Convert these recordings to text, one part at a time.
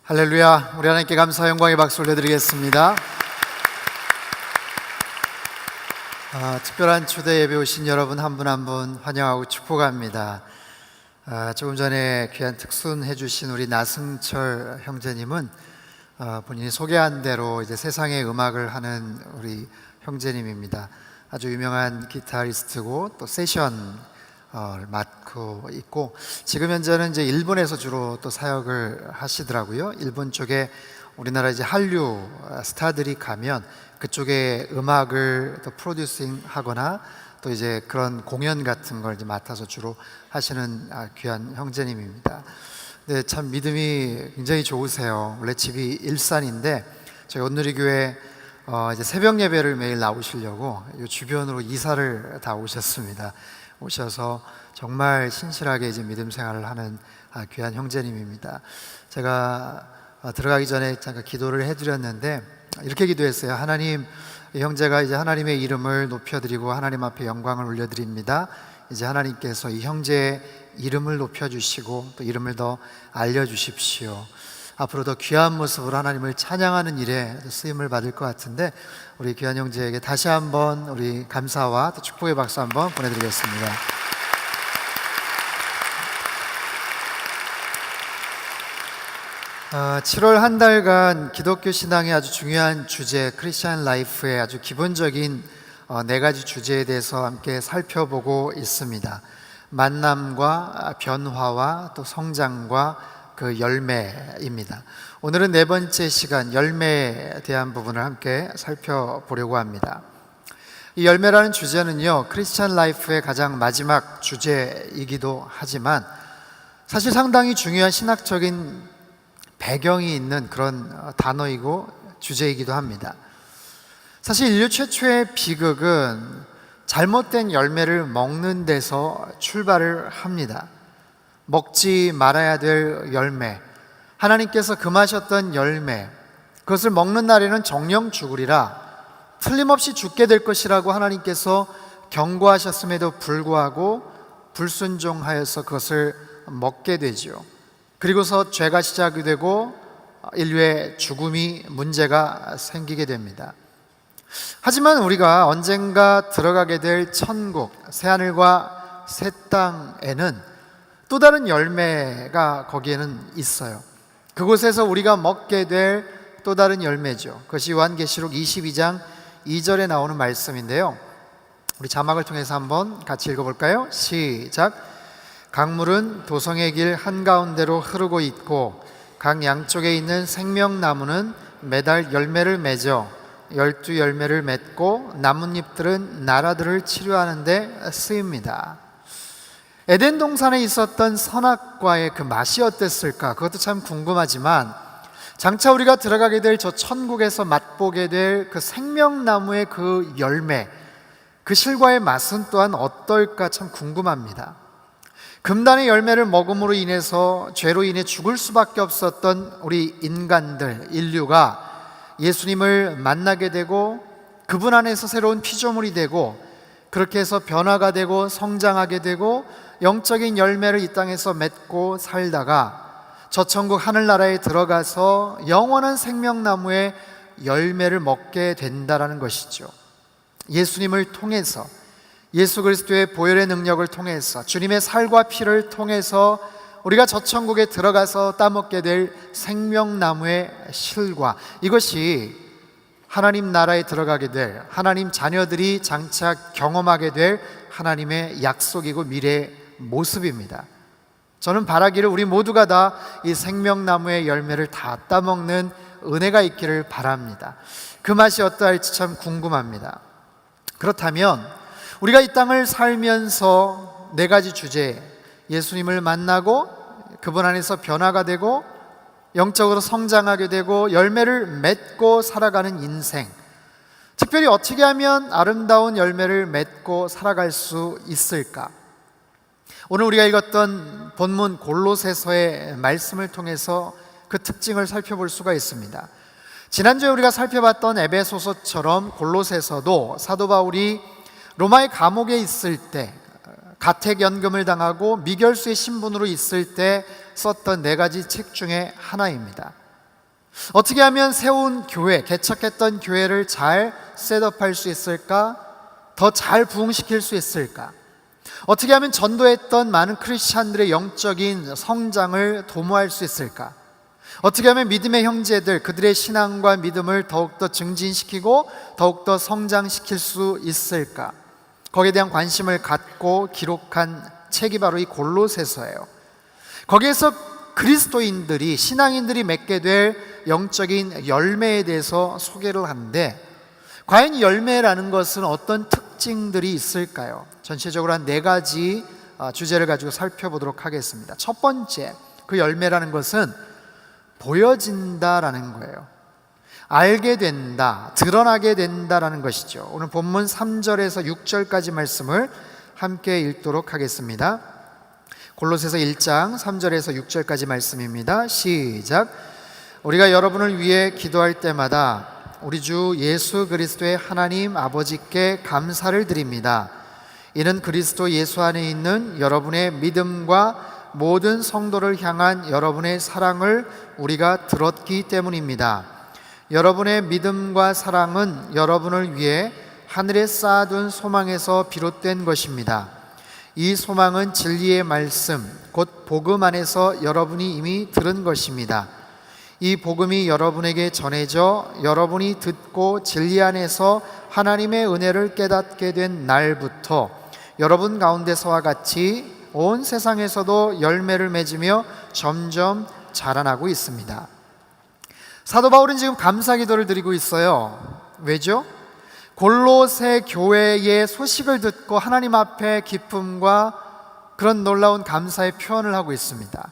할렐루야. 우리 하나님께 감사 영광의 박수 올려드리겠습니다. 특별한 초대 예배 오신 여러분 한 분 한 분 환영하고 축복합니다. 조금 전에 귀한 특순해 주신 우리 나승철 형제님은 본인이 소개한 대로 이제 세상의 음악을 하는 우리 형제님입니다. 아주 유명한 기타리스트고 또 세션 맡고 있고, 지금 현재는 이제 일본에서 주로 또 사역을 하시더라고요. 일본 쪽에 우리나라 이제 한류 스타들이 가면 그쪽에 음악을 또 프로듀싱 하거나 또 이제 그런 공연 같은 걸 이제 맡아서 주로 하시는 귀한 형제님입니다. 네, 참 믿음이 굉장히 좋으세요. 원래 집이 일산인데 저희 온누리교회 이제 새벽 예배를 매일 나오시려고 이 주변으로 이사를 다 오셨습니다. 오셔서 정말 신실하게 이제 믿음 생활을 하는 귀한 형제님입니다. 제가 들어가기 전에 잠깐 기도를 해드렸는데 이렇게 기도했어요. 하나님, 이 형제가 이제 하나님의 이름을 높여드리고 하나님 앞에 영광을 올려드립니다. 이제 하나님께서 이 형제의 이름을 높여주시고 또 이름을 더 알려주십시오. 앞으로 더 귀한 모습으로 하나님을 찬양하는 일에 쓰임을 받을 것 같은데, 우리 귀한 형제에게 다시 한번 우리 감사와 또 축복의 박수 한번 보내드리겠습니다. 아, 7월 한 달간 기독교 신앙의 아주 중요한 주제, 크리스천 라이프의 아주 기본적인 네 가지 주제에 대해서 함께 살펴보고 있습니다. 만남과 변화와 또 성장과 그 열매입니다. 오늘은 네 번째 시간, 열매에 대한 부분을 함께 살펴보려고 합니다. 이 열매라는 주제는요, 크리스천 라이프의 가장 마지막 주제이기도 하지만 사실 상당히 중요한 신학적인 배경이 있는 그런 단어이고 주제이기도 합니다. 사실 인류 최초의 비극은 잘못된 열매를 먹는 데서 출발을 합니다. 먹지 말아야 될 열매, 하나님께서 금하셨던 열매, 그것을 먹는 날에는 정령 죽으리라, 틀림없이 죽게 될 것이라고 하나님께서 경고하셨음에도 불구하고 불순종하여서 그것을 먹게 되죠. 그리고서 죄가 시작이 되고 인류의 죽음이 문제가 생기게 됩니다. 하지만 우리가 언젠가 들어가게 될 천국, 새하늘과 새 땅에는 또 다른 열매가 거기에는 있어요. 그곳에서 우리가 먹게 될 또 다른 열매죠. 그것이 요한계시록 22장 2절에 나오는 말씀인데요, 우리 자막을 통해서 한번 같이 읽어볼까요? 시작. 강물은 도성의 길 한가운데로 흐르고 있고 각 양쪽에 있는 생명나무는 매달 열매를 맺어 12열매를 맺고 나뭇잎들은 나라들을 치료하는 데 쓰입니다. 에덴 동산에 있었던 선악과의 그 맛이 어땠을까? 그것도 참 궁금하지만 장차 우리가 들어가게 될 저 천국에서 맛보게 될 그 생명나무의 그 열매, 그 실과의 맛은 또한 어떨까 참 궁금합니다. 금단의 열매를 먹음으로 인해서 죄로 인해 죽을 수밖에 없었던 우리 인간들, 인류가 예수님을 만나게 되고 그분 안에서 새로운 피조물이 되고 그렇게 해서 변화가 되고 성장하게 되고 영적인 열매를 이 땅에서 맺고 살다가 저 천국 하늘나라에 들어가서 영원한 생명나무의 열매를 먹게 된다라는 것이죠. 예수님을 통해서, 예수 그리스도의 보혈의 능력을 통해서, 주님의 살과 피를 통해서 우리가 저 천국에 들어가서 따먹게 될 생명나무의 실과, 이것이 하나님 나라에 들어가게 될, 하나님 자녀들이 장차 경험하게 될 하나님의 약속이고 미래의 모습입니다. 저는 바라기를 우리 모두가 다 이 생명나무의 열매를 다 따먹는 은혜가 있기를 바랍니다. 그 맛이 어떠할지 참 궁금합니다. 그렇다면 우리가 이 땅을 살면서 네 가지 주제, 예수님을 만나고 그분 안에서 변화가 되고 영적으로 성장하게 되고 열매를 맺고 살아가는 인생, 특별히 어떻게 하면 아름다운 열매를 맺고 살아갈 수 있을까? 오늘 우리가 읽었던 본문 골로새서의 말씀을 통해서 그 특징을 살펴볼 수가 있습니다. 지난주에 우리가 살펴봤던 에베소서처럼 골로새서도 사도 바울이 로마의 감옥에 있을 때, 가택연금을 당하고 미결수의 신분으로 있을 때 썼던 네 가지 책 중에 하나입니다. 어떻게 하면 세운 교회, 개척했던 교회를 잘 셋업할 수 있을까? 더 잘 부흥시킬 수 있을까? 어떻게 하면 전도했던 많은 크리스찬들의 영적인 성장을 도모할 수 있을까? 어떻게 하면 믿음의 형제들, 그들의 신앙과 믿음을 더욱더 증진시키고 더욱더 성장시킬 수 있을까? 거기에 대한 관심을 갖고 기록한 책이 바로 이 골로새서예요. 거기에서 그리스도인들이, 신앙인들이 맺게 될 영적인 열매에 대해서 소개를 하는데, 과연 이 열매라는 것은 어떤 특징들이 있을까요? 전체적으로 한 4가지 주제를 가지고 살펴보도록 하겠습니다. 첫 번째, 그 열매라는 것은 보여진다라는 거예요. 알게 된다, 드러나게 된다라는 것이죠. 오늘 본문 3절에서 6절까지 말씀을 함께 읽도록 하겠습니다. 골로새서 1장 3절에서 6절까지 말씀입니다. 시작. 우리가 여러분을 위해 기도할 때마다 우리 주 예수 그리스도의 하나님 아버지께 감사를 드립니다. 이는 그리스도 예수 안에 있는 여러분의 믿음과 모든 성도를 향한 여러분의 사랑을 우리가 들었기 때문입니다. 여러분의 믿음과 사랑은 여러분을 위해 하늘에 쌓아둔 소망에서 비롯된 것입니다. 이 소망은 진리의 말씀, 곧 복음 안에서 여러분이 이미 들은 것입니다. 이 복음이 여러분에게 전해져 여러분이 듣고 진리 안에서 하나님의 은혜를 깨닫게 된 날부터 여러분 가운데서와 같이 온 세상에서도 열매를 맺으며 점점 자라나고 있습니다. 사도 바울은 지금 감사 기도를 드리고 있어요. 왜죠? 골로새 교회의 소식을 듣고 하나님 앞에 기쁨과 그런 놀라운 감사의 표현을 하고 있습니다.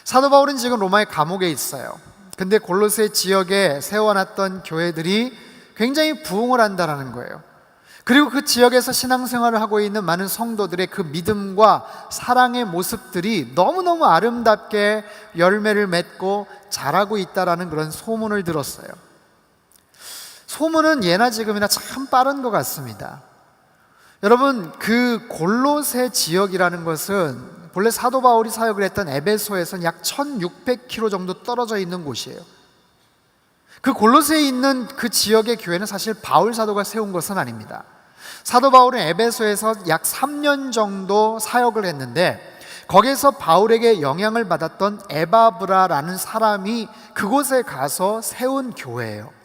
사도 바울은 지금 로마의 감옥에 있어요. 근데 골로새 지역에 세워놨던 교회들이 굉장히 부흥을 한다는 거예요. 그리고 그 지역에서 신앙생활을 하고 있는 많은 성도들의 그 믿음과 사랑의 모습들이 너무너무 아름답게 열매를 맺고 자라고 있다는 그런 소문을 들었어요. 소문은 예나 지금이나 참 빠른 것 같습니다. 여러분, 그 골로새 지역이라는 것은 본래 사도 바울이 사역을 했던 에베소에서는 약 1600km 정도 떨어져 있는 곳이에요. 그 골로새에 있는 그 지역의 교회는 사실 바울 사도가 세운 것은 아닙니다. 사도 바울은 에베소에서 약 3년 정도 사역을 했는데, 거기에서 바울에게 영향을 받았던 에바브라라는 사람이 그곳에 가서 세운 교회예요.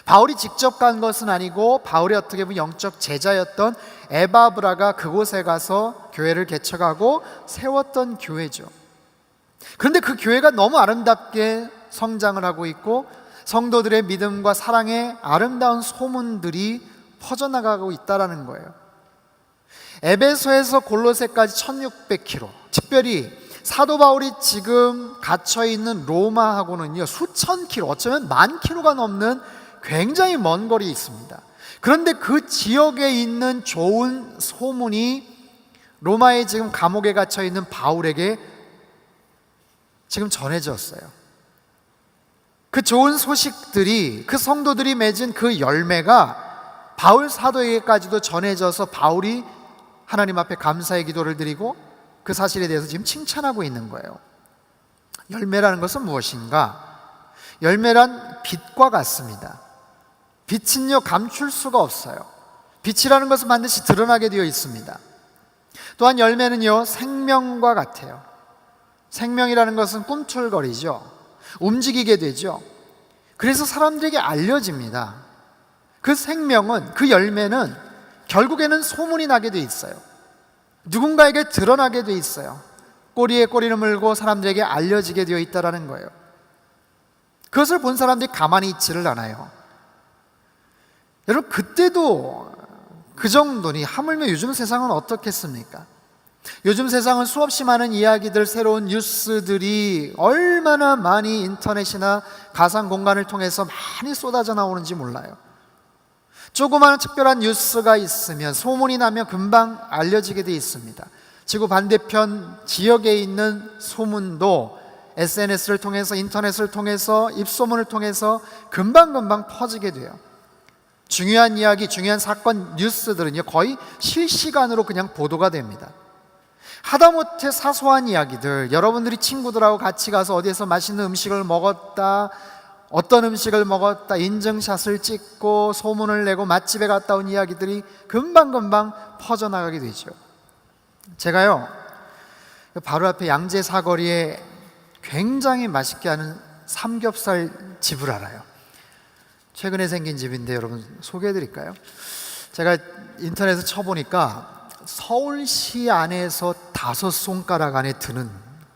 바울이 직접 간 것은 아니고 바울이 어떻게 보면 영적 제자였던 에바브라가 그곳에 가서 교회를 개척하고 세웠던 교회죠. 그런데 그 교회가 너무 아름답게 성장을 하고 있고 성도들의 믿음과 사랑의 아름다운 소문들이 퍼져나가고 있다는 거예요. 에베소에서 골로새까지 1600km, 특별히 사도 바울이 지금 갇혀있는 로마하고는요 수천 킬로, 어쩌면 10,000km가 넘는 굉장히 먼 거리에 있습니다. 그런데 그 지역에 있는 좋은 소문이 로마에 지금 감옥에 갇혀있는 바울에게 지금 전해졌어요. 그 좋은 소식들이, 그 성도들이 맺은 그 열매가 바울 사도에게까지도 전해져서 바울이 하나님 앞에 감사의 기도를 드리고 그 사실에 대해서 지금 칭찬하고 있는 거예요. 열매라는 것은 무엇인가? 열매란 빛과 같습니다. 빛은요 감출 수가 없어요. 빛이라는 것은 반드시 드러나게 되어 있습니다. 또한 열매는요 생명과 같아요. 생명이라는 것은 꿈틀거리죠. 움직이게 되죠. 그래서 사람들에게 알려집니다. 그 생명은, 그 열매는 결국에는 소문이 나게 돼 있어요. 누군가에게 드러나게 돼 있어요. 꼬리에 꼬리를 물고 사람들에게 알려지게 되어 있다는 거예요. 그것을 본 사람들이 가만히 있지를 않아요. 여러분, 그때도 그 정도니 하물며 요즘 세상은 어떻겠습니까? 요즘 세상은 수없이 많은 이야기들, 새로운 뉴스들이 얼마나 많이 인터넷이나 가상 공간을 통해서 많이 쏟아져 나오는지 몰라요. 조그마한 특별한 뉴스가 있으면, 소문이 나면 금방 알려지게 돼 있습니다. 지구 반대편 지역에 있는 소문도 SNS를 통해서, 인터넷을 통해서, 입소문을 통해서 금방금방 퍼지게 돼요. 중요한 이야기, 중요한 사건, 뉴스들은요 거의 실시간으로 그냥 보도가 됩니다. 하다못해 사소한 이야기들, 여러분들이 친구들하고 같이 가서 어디에서 맛있는 음식을 먹었다, 어떤 음식을 먹었다 인증샷을 찍고 소문을 내고 맛집에 갔다 온 이야기들이 금방금방 퍼져나가게 되죠. 제가요, 바로 앞에 양재 사거리에 굉장히 맛있게 하는 삼겹살 집을 알아요. 최근에 생긴 집인데 여러분 소개해 드릴까요? 제가 인터넷에 쳐보니까 서울시 안에서 5손가락 안에 드는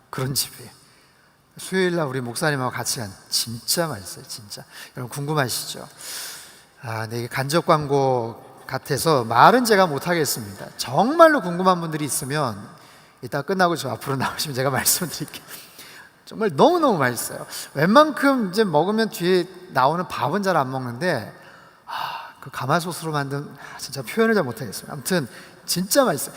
그런 집이에요. 수요일날 우리 목사님하고 같이 간, 진짜 맛있어요. 진짜 여러분 궁금하시죠? 네, 이게 간접 광고 같아서 말은 제가 못하겠습니다. 정말로 궁금한 분들이 있으면 이따 끝나고 저 앞으로 나오시면 제가 말씀드릴게요. 정말 너무너무 맛있어요. 웬만큼 이제 먹으면 뒤에 나오는 밥은 잘 안 먹는데 그 가마솥으로 만든 진짜 표현을 잘 못하겠어요. 아무튼 진짜 맛있어요.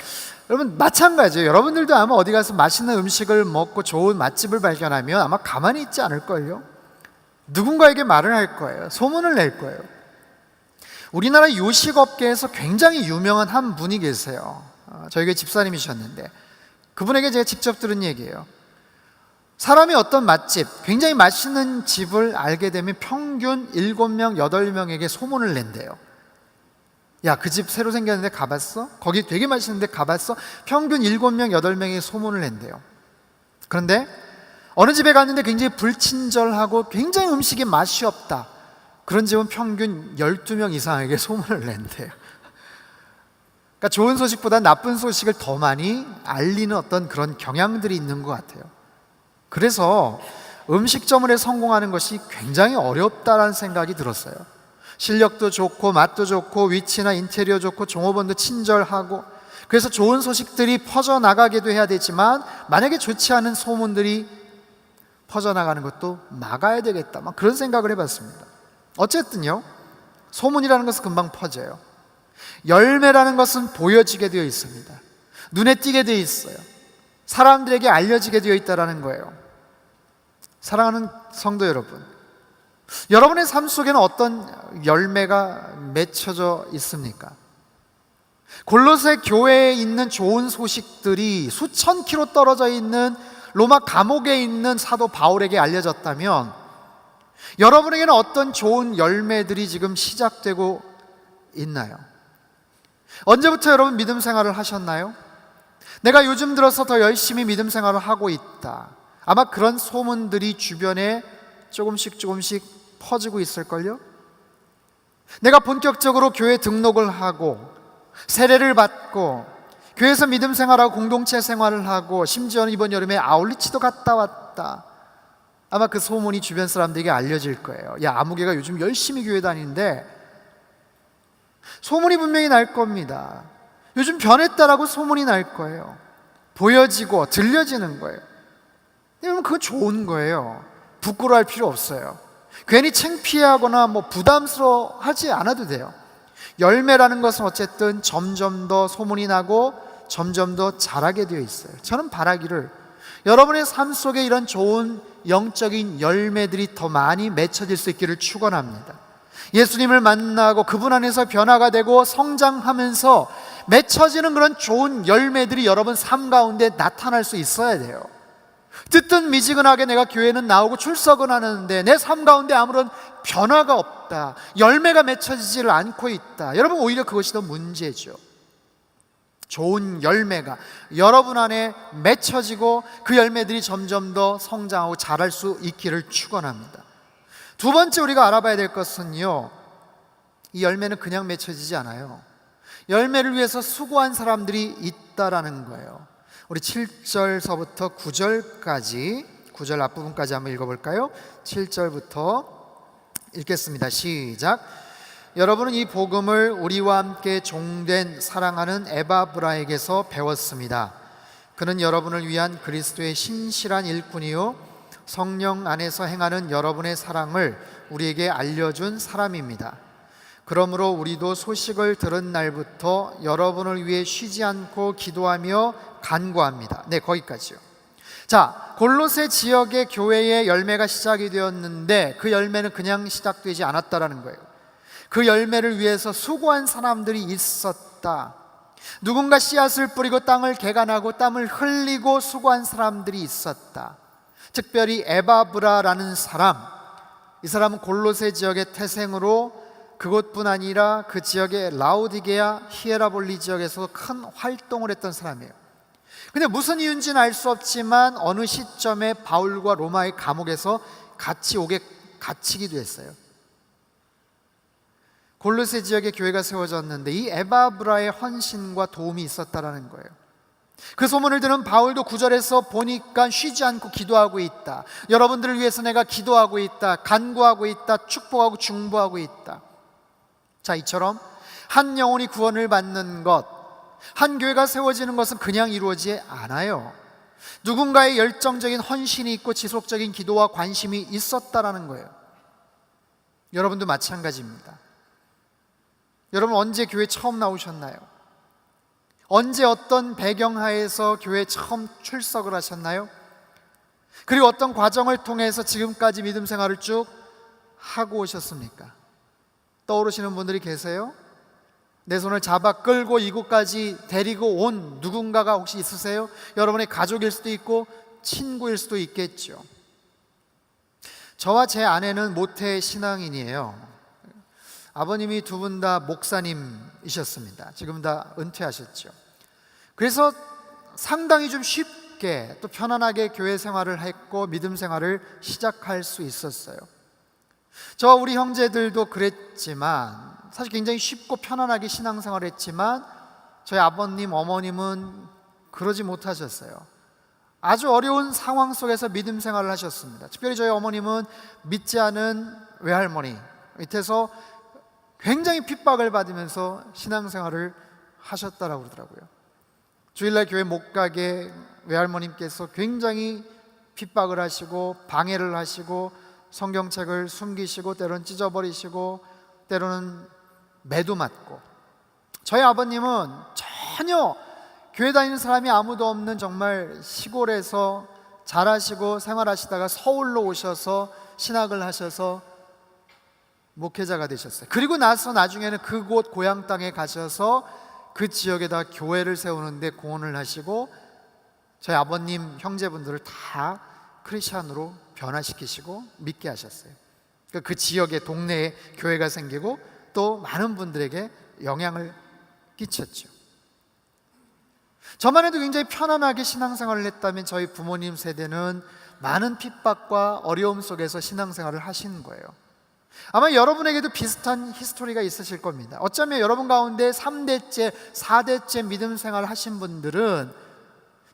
여러분 마찬가지예요. 여러분들도 아마 어디 가서 맛있는 음식을 먹고 좋은 맛집을 발견하면 아마 가만히 있지 않을걸요. 누군가에게 말을 할 거예요. 소문을 낼 거예요. 우리나라 요식업계에서 굉장히 유명한 한 분이 계세요. 저희 교회 집사님이셨는데 그분에게 제가 직접 들은 얘기예요. 사람이 어떤 맛집, 굉장히 맛있는 집을 알게 되면 평균 7명, 8명에게 소문을 낸대요. 야, 그 집 새로 생겼는데 가봤어? 거기 되게 맛있는데 가봤어? 평균 7명, 8명에게 소문을 낸대요. 그런데 어느 집에 갔는데 굉장히 불친절하고 굉장히 음식이 맛이 없다, 그런 집은 평균 12명 이상에게 소문을 낸대요. 그러니까 좋은 소식보다 나쁜 소식을 더 많이 알리는 어떤 그런 경향들이 있는 것 같아요. 그래서 음식점을 해 성공하는 것이 굉장히 어렵다라는 생각이 들었어요. 실력도 좋고 맛도 좋고 위치나 인테리어 좋고 종업원도 친절하고, 그래서 좋은 소식들이 퍼져나가기도 해야 되지만 만약에 좋지 않은 소문들이 퍼져나가는 것도 막아야 되겠다, 막 그런 생각을 해봤습니다. 어쨌든요, 소문이라는 것은 금방 퍼져요. 열매라는 것은 보여지게 되어 있습니다. 눈에 띄게 되어 있어요. 사람들에게 알려지게 되어 있다는 거예요. 사랑하는 성도 여러분, 여러분의 삶 속에는 어떤 열매가 맺혀져 있습니까? 골로새 교회에 있는 좋은 소식들이 수천 킬로 떨어져 있는 로마 감옥에 있는 사도 바울에게 알려졌다면 여러분에게는 어떤 좋은 열매들이 지금 시작되고 있나요? 언제부터 여러분 믿음 생활을 하셨나요? 내가 요즘 들어서 더 열심히 믿음 생활을 하고 있다, 아마 그런 소문들이 주변에 조금씩 퍼지고 있을걸요? 내가 본격적으로 교회 등록을 하고 세례를 받고 교회에서 믿음 생활하고 공동체 생활을 하고 심지어는 이번 여름에 아울리치도 갔다 왔다, 아마 그 소문이 주변 사람들에게 알려질 거예요. 야, 아무개가 요즘 열심히 교회 다니는데, 소문이 분명히 날 겁니다. 요즘 변했다라고 소문이 날 거예요. 보여지고 들려지는 거예요. 여러분, 그거 좋은 거예요. 부끄러워할 필요 없어요. 괜히 창피하거나 부담스러워하지 않아도 돼요. 열매라는 것은 어쨌든 점점 더 소문이 나고 점점 더 자라게 되어 있어요. 저는 바라기를 여러분의 삶 속에 이런 좋은 영적인 열매들이 더 많이 맺혀질 수 있기를 축원합니다. 예수님을 만나고 그분 안에서 변화가 되고 성장하면서 맺혀지는 그런 좋은 열매들이 여러분 삶 가운데 나타날 수 있어야 돼요. 뜨뜻미지근하게 내가 교회는 나오고 출석은 하는데 내 삶 가운데 아무런 변화가 없다, 열매가 맺혀지지를 않고 있다, 여러분 오히려 그것이 더 문제죠. 좋은 열매가 여러분 안에 맺혀지고 그 열매들이 점점 더 성장하고 자랄 수 있기를 축원합니다. 두 번째 우리가 알아봐야 될 것은요, 이 열매는 그냥 맺혀지지 않아요. 열매를 위해서 수고한 사람들이 있다라는 거예요. 우리 7절서부터 9절까지, 9절 앞부분까지 한번 읽어볼까요? 7절부터 읽겠습니다. 시작. 여러분은 이 복음을 우리와 함께 종된 사랑하는 에바브라에게서 배웠습니다. 그는 여러분을 위한 그리스도의 신실한 일꾼이요 성령 안에서 행하는 여러분의 사랑을 우리에게 알려준 사람입니다. 그러므로 우리도 소식을 들은 날부터 여러분을 위해 쉬지 않고 기도하며 간구합니다. 네, 거기까지요. 자, 골로새 지역의 교회의 열매가 시작이 되었는데 그 열매는 그냥 시작되지 않았다라는 거예요. 그 열매를 위해서 수고한 사람들이 있었다. 누군가 씨앗을 뿌리고 땅을 개간하고 땀을 흘리고 수고한 사람들이 있었다. 특별히 에바브라라는 사람, 이 사람은 골로새 지역의 태생으로 그곳뿐 아니라 그 지역의 라오디게아, 히에라볼리 지역에서 큰 활동을 했던 사람이에요. 근데 무슨 이유인지는 알 수 없지만 어느 시점에 바울과 로마의 감옥에서 같이 갇히기도 했어요. 골로새 지역에 교회가 세워졌는데 이 에바브라의 헌신과 도움이 있었다라는 거예요. 그 소문을 들은 바울도 9절에서 보니까 쉬지 않고 기도하고 있다. 여러분들을 위해서 내가 기도하고 있다. 간구하고 있다. 축복하고 중보하고 있다. 자, 이처럼 한 영혼이 구원을 받는 것, 한 교회가 세워지는 것은 그냥 이루어지지 않아요. 누군가의 열정적인 헌신이 있고 지속적인 기도와 관심이 있었다라는 거예요. 여러분도 마찬가지입니다. 여러분 언제 교회 처음 나오셨나요? 언제 어떤 배경하에서 교회에 처음 출석을 하셨나요? 그리고 어떤 과정을 통해서 지금까지 믿음 생활을 쭉 하고 오셨습니까? 떠오르시는 분들이 계세요? 내 손을 잡아 끌고 이곳까지 데리고 온 누군가가 혹시 있으세요? 여러분의 가족일 수도 있고 친구일 수도 있겠죠. 저와 제 아내는 모태 신앙인이에요. 아버님이 두 분 다 목사님이셨습니다. 지금 다 은퇴하셨죠. 그래서 상당히 좀 쉽게 또 편안하게 교회 생활을 했고 믿음 생활을 시작할 수 있었어요. 저와 우리 형제들도 그랬지만 사실 굉장히 쉽고 편안하게 신앙생활을 했지만 저희 아버님, 어머님은 그러지 못하셨어요. 아주 어려운 상황 속에서 믿음 생활을 하셨습니다. 특별히 저희 어머님은 믿지 않은 외할머니 밑에서 굉장히 핍박을 받으면서 신앙생활을 하셨다라고 그러더라고요. 주일날 교회 못 가게 외할머님께서 굉장히 핍박을 하시고 방해를 하시고 성경책을 숨기시고 때로는 찢어버리시고 때로는 매도 맞고, 저희 아버님은 전혀 교회 다니는 사람이 아무도 없는 정말 시골에서 자라시고 생활하시다가 서울로 오셔서 신학을 하셔서 목회자가 되셨어요. 그리고 나서 나중에는 그곳 고향 땅에 가셔서 그 지역에다 교회를 세우는데 공헌을 하시고 저희 아버님 형제분들을 다 크리스찬으로 변화시키시고 믿게 하셨어요. 그 지역의 동네에 교회가 생기고 또 많은 분들에게 영향을 끼쳤죠. 저만 해도 굉장히 편안하게 신앙생활을 했다면 저희 부모님 세대는 많은 핍박과 어려움 속에서 신앙생활을 하시는 거예요. 아마 여러분에게도 비슷한 히스토리가 있으실 겁니다. 어쩌면 여러분 가운데 3대째, 4대째 믿음 생활을 하신 분들은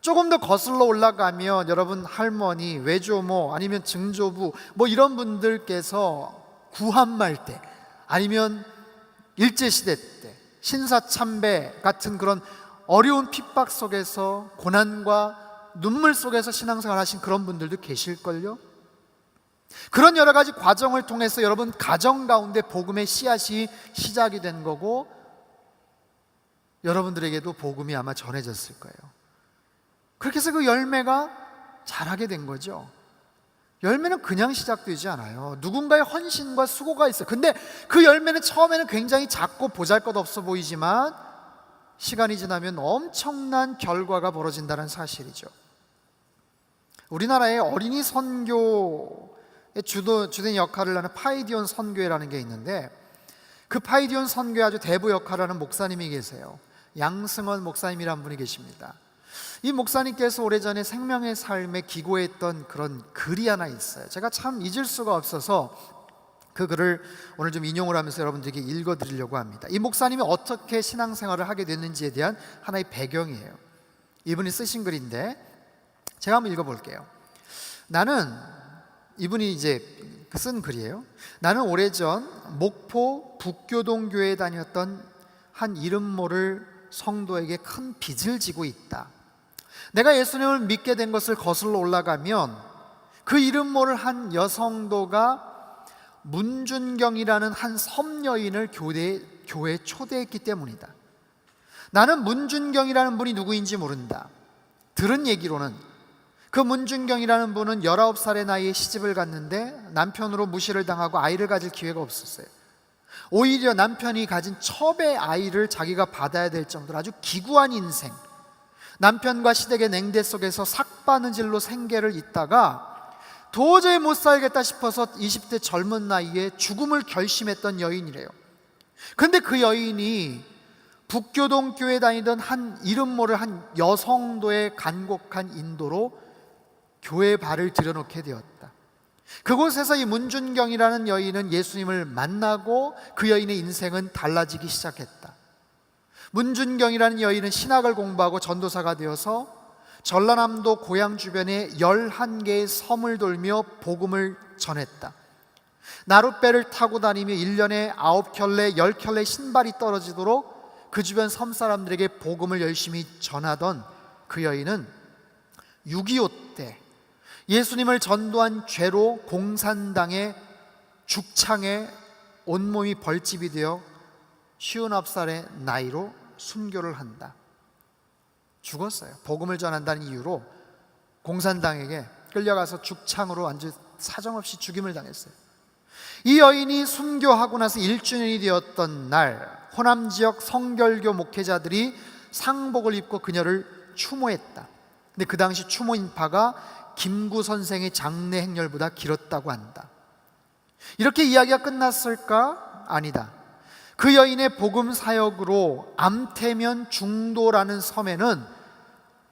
조금 더 거슬러 올라가면 여러분 할머니, 외조모, 아니면 증조부 뭐 이런 분들께서 구한말 때 아니면 일제시대 때 신사참배 같은 그런 어려운 핍박 속에서 고난과 눈물 속에서 신앙생활 하신 그런 분들도 계실걸요? 그런 여러 가지 과정을 통해서 여러분 가정 가운데 복음의 씨앗이 시작이 된 거고 여러분들에게도 복음이 아마 전해졌을 거예요. 그렇게 해서 그 열매가 자라게 된 거죠. 열매는 그냥 시작되지 않아요. 누군가의 헌신과 수고가 있어요. 근데 그 열매는 처음에는 굉장히 작고 보잘것없어 보이지만 시간이 지나면 엄청난 결과가 벌어진다는 사실이죠. 우리나라의 어린이 선교의 주된 역할을 하는 파이디온 선교회라는 게 있는데 그 파이디온 선교회 아주 대부 역할을 하는 목사님이 계세요. 양승원 목사님이라는 분이 계십니다. 이 목사님께서 오래전에 생명의 삶에 기고했던 그런 글이 하나 있어요. 제가 참 잊을 수가 없어서 그 글을 오늘 좀 인용을 하면서 여러분들에게 읽어드리려고 합니다. 이 목사님이 어떻게 신앙생활을 하게 됐는지에 대한 하나의 배경이에요. 이분이 쓰신 글인데 제가 한번 읽어볼게요. 이분이 이제 쓴 글이에요. 나는 오래전 목포 북교동교회에 다녔던 한 이름 모를 성도에게 큰 빚을 지고 있다. 내가 예수님을 믿게 된 것을 거슬러 올라가면 그 이름 모를 한 여성도가 문준경이라는 한 섬여인을 교회에 초대했기 때문이다. 나는 문준경이라는 분이 누구인지 모른다. 들은 얘기로는 그 문준경이라는 분은 19살의 나이에 시집을 갔는데 남편으로 무시를 당하고 아이를 가질 기회가 없었어요. 오히려 남편이 가진 첩의 아이를 자기가 받아야 될 정도로 아주 기구한 인생, 남편과 시댁의 냉대 속에서 삭바느질로 생계를 잇다가 도저히 못 살겠다 싶어서 20대 젊은 나이에 죽음을 결심했던 여인이래요. 그런데 그 여인이 북교동 교회 다니던 한 이름 모를 한 여성도의 간곡한 인도로 교회에 발을 들여놓게 되었다. 그곳에서 이 문준경이라는 여인은 예수님을 만나고 그 여인의 인생은 달라지기 시작했다. 문준경이라는 여인은 신학을 공부하고 전도사가 되어서 전라남도 고향 주변에 11개의 섬을 돌며 복음을 전했다. 나룻배를 타고 다니며 1년에 9켤레, 10켤레 신발이 떨어지도록 그 주변 섬 사람들에게 복음을 열심히 전하던 그 여인은 6.25 때 예수님을 전도한 죄로 공산당의 죽창에 온몸이 벌집이 되어 59살의 나이로 순교를 한다. 죽었어요. 복음을 전한다는 이유로 공산당에게 끌려가서 죽창으로 완전 사정없이 죽임을 당했어요. 이 여인이 순교하고 나서 1주년이 되었던 날, 호남 지역 성결교 목회자들이 상복을 입고 그녀를 추모했다. 근데 그 당시 추모 인파가 김구 선생의 장례 행렬보다 길었다고 한다. 이렇게 이야기가 끝났을까? 아니다. 그 여인의 복음 사역으로 암태면 중도라는 섬에는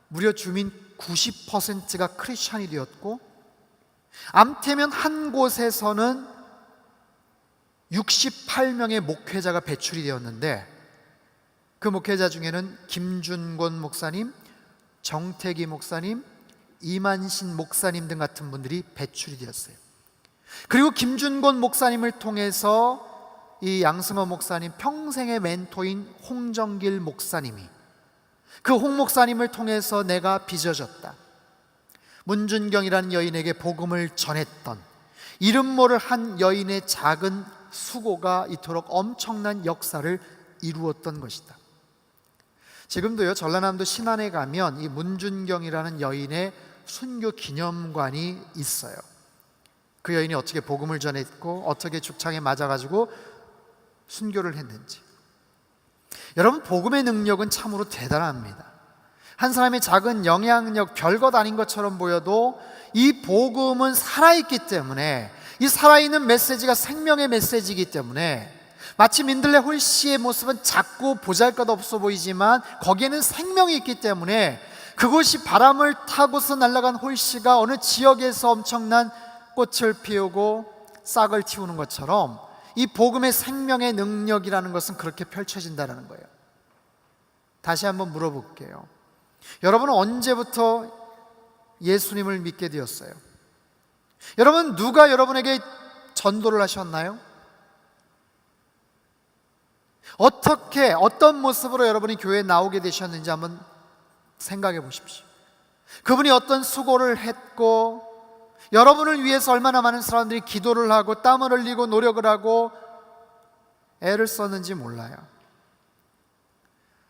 무려 주민 90%가 크리스찬이 되었고, 암태면 한 곳에서는 68명의 목회자가 배출이 되었는데, 그 목회자 중에는 김준권 목사님, 정태기 목사님, 이만신 목사님 등 같은 분들이 배출이 되었어요. 그리고 김준권 목사님을 통해서 이 양승호 목사님 평생의 멘토인 홍정길 목사님이, 그 홍 목사님을 통해서 내가 빚어졌다. 문준경이라는 여인에게 복음을 전했던 이름 모를 한 여인의 작은 수고가 이토록 엄청난 역사를 이루었던 것이다. 지금도요, 전라남도 신안에 가면 이 문준경이라는 여인의 순교 기념관이 있어요. 그 여인이 어떻게 복음을 전했고 어떻게 죽창에 맞아가지고 순교를 했는지. 여러분, 복음의 능력은 참으로 대단합니다. 한 사람의 작은 영향력, 별것 아닌 것처럼 보여도 이 복음은 살아있기 때문에, 이 살아있는 메시지가 생명의 메시지이기 때문에, 마치 민들레 홀씨의 모습은 작고 보잘것없어 보이지만 거기에는 생명이 있기 때문에, 그곳이 바람을 타고서 날아간 홀씨가 어느 지역에서 엄청난 꽃을 피우고 싹을 틔우는 것처럼 이 복음의 생명의 능력이라는 것은 그렇게 펼쳐진다는 거예요. 다시 한번 물어볼게요. 여러분은 언제부터 예수님을 믿게 되었어요? 여러분, 누가 여러분에게 전도를 하셨나요? 어떻게, 어떤 모습으로 여러분이 교회에 나오게 되셨는지 한번 생각해 보십시오. 그분이 어떤 수고를 했고, 여러분을 위해서 얼마나 많은 사람들이 기도를 하고 땀을 흘리고 노력을 하고 애를 썼는지 몰라요.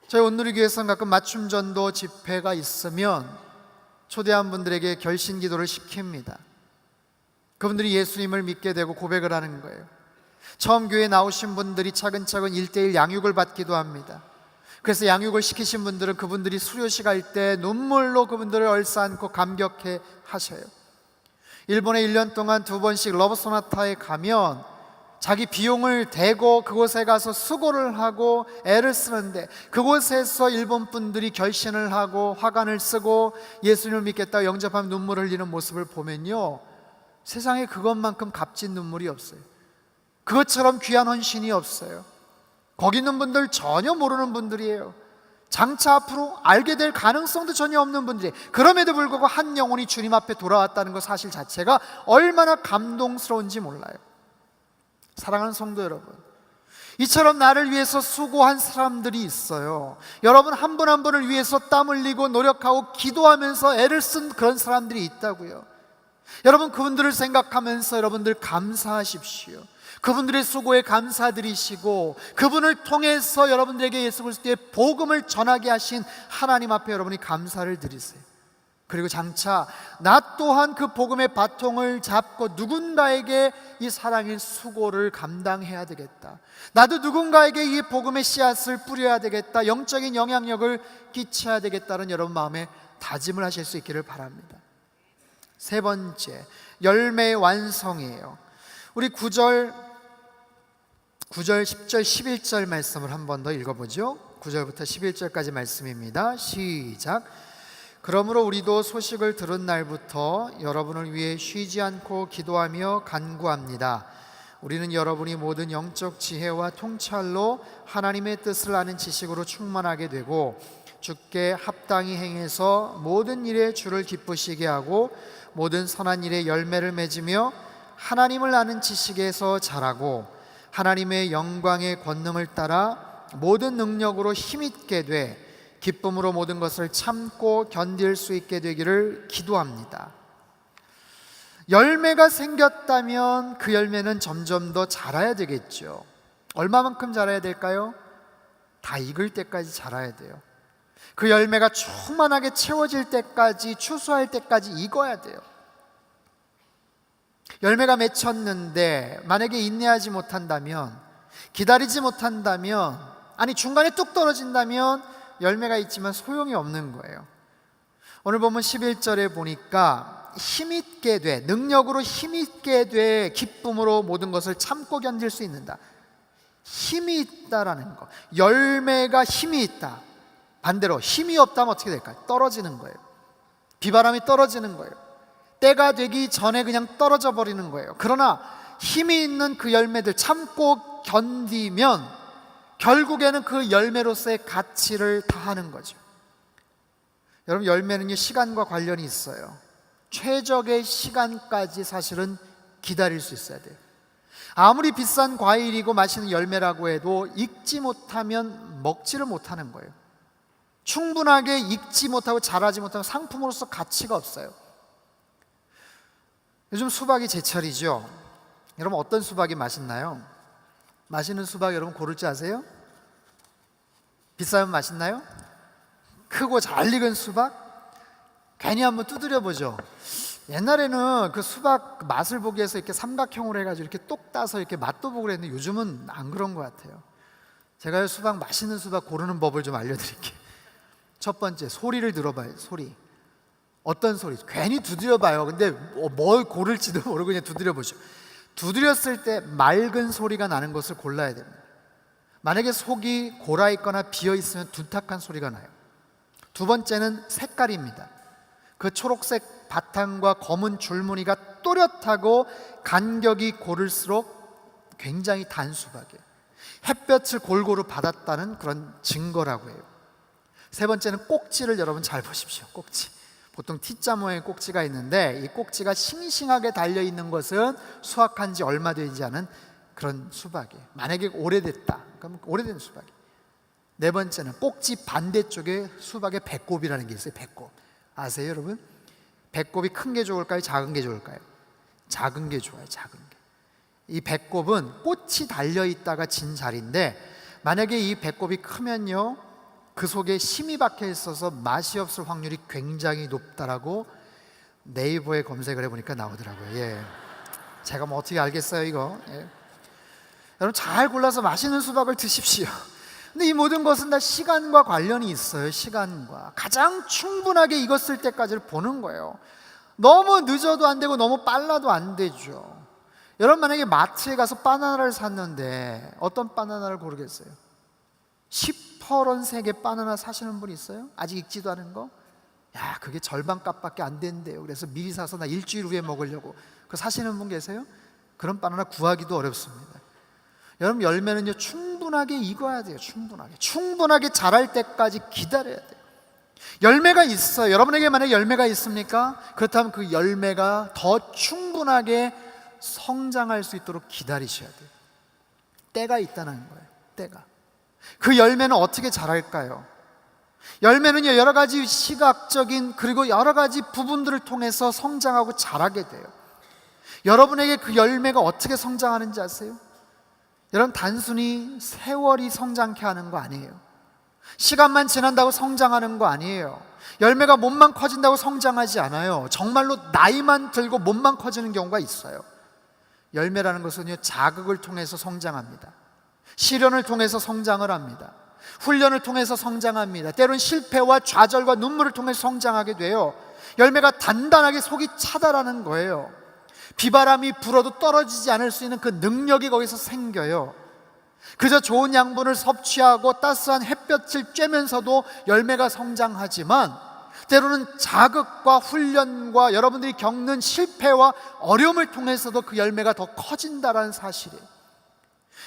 저희 온누리교회에서는 가끔 맞춤전도 집회가 있으면 초대한 분들에게 결신 기도를 시킵니다. 그분들이 예수님을 믿게 되고 고백을 하는 거예요. 처음 교회에 나오신 분들이 차근차근 1:1 양육을 받기도 합니다. 그래서 양육을 시키신 분들은 그분들이 수료식 할 때 눈물로 그분들을 얼싸안고 감격해 하셔요. 일본에 1년 동안 2번씩 러브소나타에 가면 자기 비용을 대고 그곳에 가서 수고를 하고 애를 쓰는데, 그곳에서 일본 분들이 결신을 하고 화관을 쓰고 예수님을 믿겠다고 영접하면 눈물을 흘리는 모습을 보면요, 세상에 그것만큼 값진 눈물이 없어요. 그것처럼 귀한 헌신이 없어요. 거기 있는 분들 전혀 모르는 분들이에요. 장차 앞으로 알게 될 가능성도 전혀 없는 분들이, 그럼에도 불구하고 한 영혼이 주님 앞에 돌아왔다는 것 사실 자체가 얼마나 감동스러운지 몰라요. 사랑하는 성도 여러분, 이처럼 나를 위해서 수고한 사람들이 있어요. 여러분 한 분 한 분을 위해서 땀 흘리고 노력하고 기도하면서 애를 쓴 그런 사람들이 있다고요. 여러분, 그분들을 생각하면서 여러분들 감사하십시오. 그분들의 수고에 감사드리시고, 그분을 통해서 여러분들에게 예수 그리스도의 복음을 전하게 하신 하나님 앞에 여러분이 감사를 드리세요. 그리고 장차 나 또한 그 복음의 바통을 잡고 누군가에게 이 사랑의 수고를 감당해야 되겠다, 나도 누군가에게 이 복음의 씨앗을 뿌려야 되겠다, 영적인 영향력을 끼쳐야 되겠다는 여러분 마음에 다짐을 하실 수 있기를 바랍니다. 세 번째, 열매의 완성이에요. 우리 9절, 10절, 11절 말씀을 한 번 더 읽어보죠. 9절부터 11절까지 말씀입니다. 시작. 그러므로 우리도 소식을 들은 날부터 여러분을 위해 쉬지 않고 기도하며 간구합니다. 우리는 여러분이 모든 영적 지혜와 통찰로 하나님의 뜻을 아는 지식으로 충만하게 되고 주께 합당히 행해서 모든 일에 주를 기쁘시게 하고 모든 선한 일에 열매를 맺으며 하나님을 아는 지식에서 자라고 하나님의 영광의 권능을 따라 모든 능력으로 힘있게 돼 기쁨으로 모든 것을 참고 견딜 수 있게 되기를 기도합니다. 열매가 생겼다면 그 열매는 점점 더 자라야 되겠죠. 얼마만큼 자라야 될까요? 다 익을 때까지 자라야 돼요. 그 열매가 충만하게 채워질 때까지, 추수할 때까지 익어야 돼요. 열매가 맺혔는데 만약에 인내하지 못한다면, 기다리지 못한다면, 아니 중간에 뚝 떨어진다면 열매가 있지만 소용이 없는 거예요. 오늘 보면 11절에 보니까 힘있게 돼, 능력으로 힘있게 돼 기쁨으로 모든 것을 참고 견딜 수 있는다. 힘이 있다라는 거, 열매가 힘이 있다. 반대로 힘이 없다면 어떻게 될까요? 떨어지는 거예요. 비바람이 떨어지는 거예요. 때가 되기 전에 그냥 떨어져 버리는 거예요. 그러나 힘이 있는 그 열매들 참고 견디면 결국에는 그 열매로서의 가치를 다하는 거죠. 여러분, 열매는요 시간과 관련이 있어요. 최적의 시간까지 사실은 기다릴 수 있어야 돼요. 아무리 비싼 과일이고 맛있는 열매라고 해도 익지 못하면 먹지를 못하는 거예요. 충분하게 익지 못하고 자라지 못하면 상품으로서 가치가 없어요. 요즘 수박이 제철이죠. 여러분, 어떤 수박이 맛있나요? 맛있는 수박 여러분 고를 줄 아세요? 비싸면 맛있나요? 크고 잘 익은 수박? 괜히 한번 두드려 보죠. 옛날에는 그 수박 맛을 보기 위해서 이렇게 삼각형으로 해가지고 이렇게 똑 따서 이렇게 맛도 보고 그랬는데 요즘은 안 그런 것 같아요. 제가 수박, 맛있는 수박 고르는 법을 좀 알려드릴게요. 첫 번째, 소리를 들어봐요. 소리. 어떤 소리? 괜히 두드려봐요. 근데 뭘 고를지도 모르고 그냥 두드려보죠. 두드렸을 때 맑은 소리가 나는 것을 골라야 됩니다. 만약에 속이 골아있거나 비어있으면 둔탁한 소리가 나요. 두 번째는 색깔입니다. 그 초록색 바탕과 검은 줄무늬가 또렷하고 간격이 고를수록 굉장히 단 수박이에요. 햇볕을 골고루 받았다는 그런 증거라고 해요. 세 번째는 꼭지를 여러분 잘 보십시오. 꼭지. 보통 T자 모양의 꼭지가 있는데 이 꼭지가 싱싱하게 달려있는 것은 수확한 지 얼마 되지 않은 그런 수박이에요. 만약에 오래됐다, 그럼 오래된 수박이에요. 네 번째는 꼭지 반대쪽에 수박의 배꼽이라는 게 있어요. 배꼽. 아세요 여러분? 배꼽이 큰 게 좋을까요? 작은 게 좋을까요? 작은 게 좋아요. 작은 게. 이 배꼽은 꽃이 달려있다가 진 자리인데 만약에 이 배꼽이 크면요 그 속에 심이 박혀 있어서 맛이 없을 확률이 굉장히 높다라고 네이버에 검색을 해보니까 나오더라고요. 예. 제가 뭐 어떻게 알겠어요 이거. 예. 여러분, 잘 골라서 맛있는 수박을 드십시오. 근데 이 모든 것은 다 시간과 관련이 있어요. 시간과 가장 충분하게 익었을 때까지를 보는 거예요. 너무 늦어도 안 되고 너무 빨라도 안 되죠. 여러분, 만약에 마트에 가서 바나나를 샀는데 어떤 바나나를 고르겠어요? 시퍼런색의 바나나 사시는 분 있어요? 아직 익지도 않은 거? 야, 그게 절반 값밖에 안 된대요. 그래서 미리 사서 나 일주일 후에 먹으려고. 그거 사시는 분 계세요? 그런 바나나 구하기도 어렵습니다. 여러분, 열매는요 충분하게 익어야 돼요. 충분하게 자랄 때까지 기다려야 돼요. 열매가 있어요. 여러분에게 만약에 열매가 있습니까? 그렇다면 그 열매가 더 충분하게 성장할 수 있도록 기다리셔야 돼요. 때가 있다는 거예요. 때가. 그 열매는 어떻게 자랄까요? 열매는요 여러 가지 시각적인 그리고 여러 가지 부분들을 통해서 성장하고 자라게 돼요. 여러분에게 그 열매가 어떻게 성장하는지 아세요? 여러분, 단순히 세월이 성장케 하는 거 아니에요. 시간만 지난다고 성장하는 거 아니에요. 열매가 몸만 커진다고 성장하지 않아요. 정말로 나이만 들고 몸만 커지는 경우가 있어요. 열매라는 것은요 자극을 통해서 성장합니다. 시련을 통해서 성장을 합니다. 훈련을 통해서 성장합니다. 때로는 실패와 좌절과 눈물을 통해서 성장하게 돼요. 열매가 단단하게 속이 차다라는 거예요. 비바람이 불어도 떨어지지 않을 수 있는 그 능력이 거기서 생겨요. 그저 좋은 양분을 섭취하고 따스한 햇볕을 쬐면서도 열매가 성장하지만, 때로는 자극과 훈련과 여러분들이 겪는 실패와 어려움을 통해서도 그 열매가 더 커진다는 사실이에요.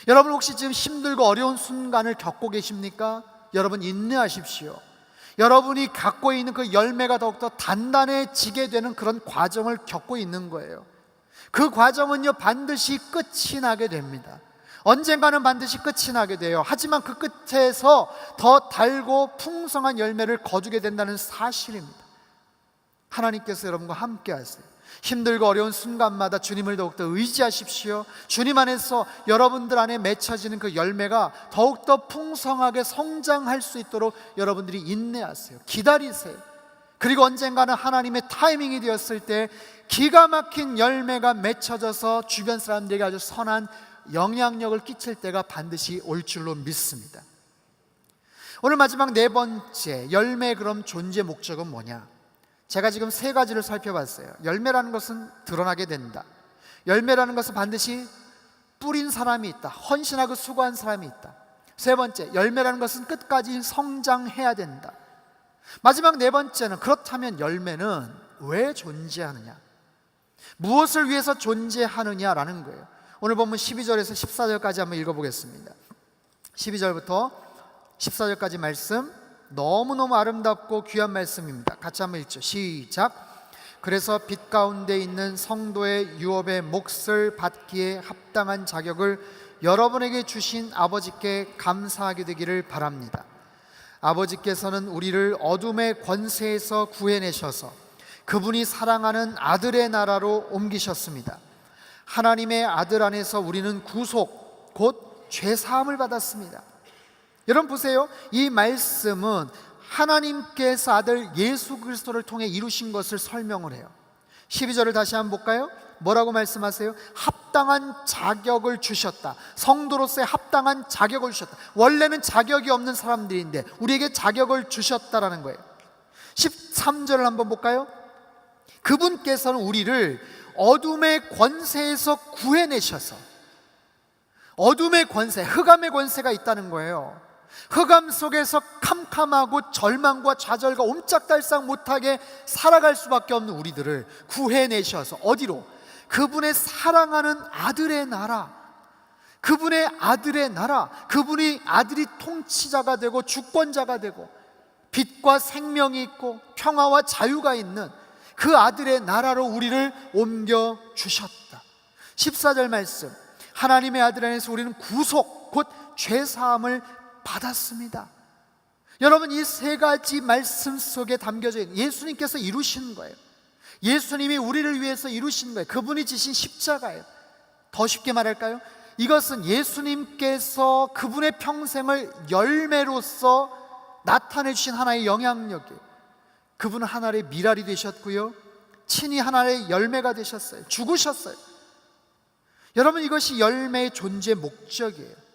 여러분 혹시 지금 힘들고 어려운 순간을 겪고 계십니까? 여러분 인내하십시오. 여러분이 갖고 있는 그 열매가 더욱더 단단해지게 되는 그런 과정을 겪고 있는 거예요. 그 과정은요, 반드시 끝이 나게 됩니다. 언젠가는 반드시 끝이 나게 돼요. 하지만 그 끝에서 더 달고 풍성한 열매를 거두게 된다는 사실입니다. 하나님께서 여러분과 함께 하세요. 힘들고 어려운 순간마다 주님을 더욱더 의지하십시오. 주님 안에서 여러분들 안에 맺혀지는 그 열매가 더욱더 풍성하게 성장할 수 있도록 여러분들이 인내하세요. 기다리세요. 그리고 언젠가는 하나님의 타이밍이 되었을 때 기가 막힌 열매가 맺혀져서 주변 사람들에게 아주 선한 영향력을 끼칠 때가 반드시 올 줄로 믿습니다. 오늘 마지막 네 번째, 열매의 그럼 존재 목적은 뭐냐? 제가 지금 세 가지를 살펴봤어요. 열매라는 것은 드러나게 된다. 열매라는 것은 반드시 뿌린 사람이 있다. 헌신하고 수고한 사람이 있다. 세 번째, 열매라는 것은 끝까지 성장해야 된다. 마지막 네 번째는, 그렇다면 열매는 왜 존재하느냐? 무엇을 위해서 존재하느냐라는 거예요. 오늘 본문 12절에서 14절까지 한번 읽어보겠습니다. 12절부터 14절까지 말씀, 너무너무 아름답고 귀한 말씀입니다. 같이 한번 읽죠. 시작. 그래서 빛 가운데 있는 성도의 유업의 몫을 받기에 합당한 자격을 여러분에게 주신 아버지께 감사하게 되기를 바랍니다. 아버지께서는 우리를 어둠의 권세에서 구해내셔서 그분이 사랑하는 아들의 나라로 옮기셨습니다. 하나님의 아들 안에서 우리는 구속, 곧 죄사함을 받았습니다. 여러분 보세요. 이 말씀은 하나님께서 아들 예수 그리스도를 통해 이루신 것을 설명을 해요. 12절을 다시 한번 볼까요? 뭐라고 말씀하세요? 합당한 자격을 주셨다. 성도로서의 합당한 자격을 주셨다. 원래는 자격이 없는 사람들인데 우리에게 자격을 주셨다라는 거예요. 13절을 한번 볼까요? 그분께서는 우리를 어둠의 권세에서 구해내셔서, 어둠의 권세, 흑암의 권세가 있다는 거예요. 흑암 속에서 캄캄하고 절망과 좌절과 옴짝달싹 못하게 살아갈 수밖에 없는 우리들을 구해내셔서 어디로? 그분의 사랑하는 아들의 나라, 그분의 아들의 나라, 그분이 아들이 통치자가 되고 주권자가 되고 빛과 생명이 있고 평화와 자유가 있는 그 아들의 나라로 우리를 옮겨주셨다. 14절 말씀, 하나님의 아들 안에서 우리는 구속, 곧 죄사함을 받았습니다. 여러분, 이 세 가지 말씀 속에 담겨져 있는 예수님께서 이루신 거예요. 예수님이 우리를 위해서 이루신 거예요. 그분이 지신 십자가예요. 더 쉽게 말할까요? 이것은 예수님께서 그분의 평생을 열매로서 나타내 주신 하나의 영향력이에요. 그분은 하나의 미랄이 되셨고요, 친히 하나의 열매가 되셨어요. 죽으셨어요. 여러분, 이것이 열매의 존재 목적이에요.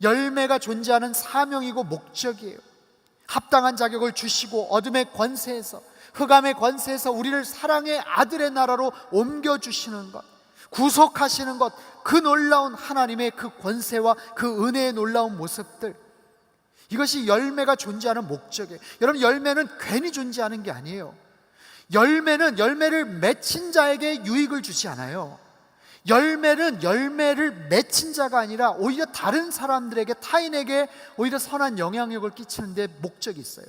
열매가 존재하는 사명이고 목적이에요. 합당한 자격을 주시고 어둠의 권세에서, 흑암의 권세에서 우리를 사랑의 아들의 나라로 옮겨주시는 것, 구속하시는 것, 그 놀라운 하나님의 그 권세와 그 은혜의 놀라운 모습들, 이것이 열매가 존재하는 목적이에요. 여러분, 열매는 괜히 존재하는 게 아니에요. 열매는 열매를 맺힌 자에게 유익을 주지 않아요. 열매는 열매를 맺힌 자가 아니라 오히려 다른 사람들에게, 타인에게 오히려 선한 영향력을 끼치는 데 목적이 있어요.